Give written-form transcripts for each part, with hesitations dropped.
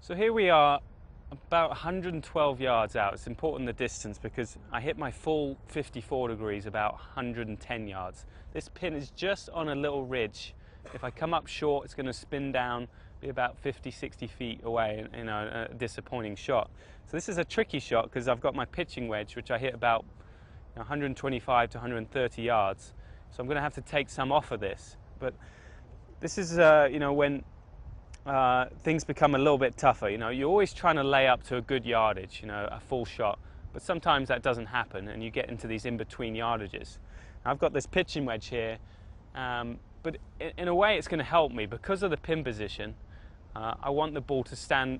So here we are, about 112 yards out. It's important the distance because I hit my full 54 degrees about 110 yards. This pin is just on a little ridge. If I come up short, it's going to spin down, be about 50, 60 feet away, a disappointing shot. So this is a tricky shot because I've got my pitching wedge, which I hit about 125 to 130 yards. So I'm going to have to take some off of this. But this is, when things become a little bit tougher. You're always trying to lay up to a good yardage, a full shot, but sometimes that doesn't happen and you get into these in-between yardages. Now, I've got this pitching wedge here, but in a way it's going to help me because of the pin position. I want the ball to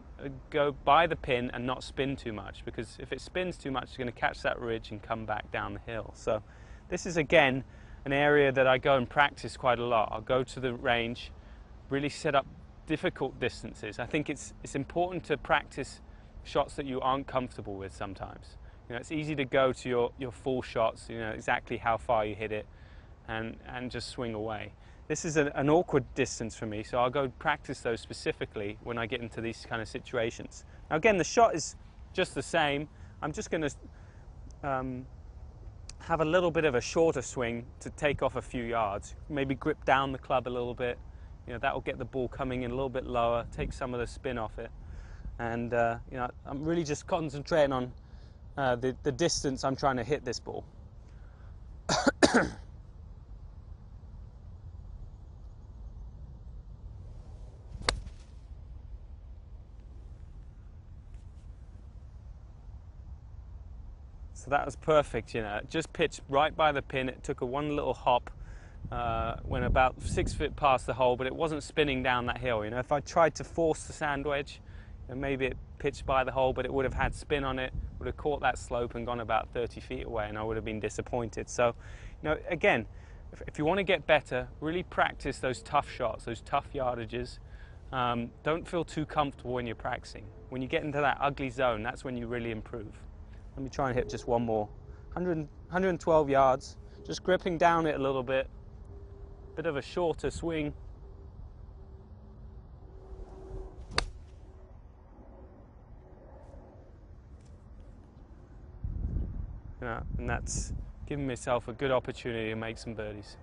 go by the pin and not spin too much, because if it spins too much it's going to catch that ridge and come back down the hill. So this is again an area that I go and practice quite a lot. I'll go to the range, really set up difficult distances. I think it's important to practice shots that you aren't comfortable with sometimes. It's easy to go to your full shots, exactly how far you hit it, and just swing away. This is an awkward distance for me, so I'll go practice those specifically when I get into these kind of situations. Now again, the shot is just the same. I'm just going to have a little bit of a shorter swing to take off a few yards, maybe grip down the club a little bit. That will get the ball coming in a little bit lower, take some of the spin off it. And I'm really just concentrating on the distance I'm trying to hit this ball. So that was perfect, just pitched right by the pin. It took one little hop, went about 6 feet past the hole, but it wasn't spinning down that hill. If I tried to force the sand wedge, maybe it pitched by the hole, but it would have had spin on it, would have caught that slope and gone about 30 feet away, and I would have been disappointed. So, again, if you want to get better, really practice those tough shots, those tough yardages. Don't feel too comfortable when you're practicing. When you get into that ugly zone, that's when you really improve. Let me try and hit just one more. 112 yards, just gripping down it a little bit. Bit of a shorter swing. And that's giving myself a good opportunity to make some birdies.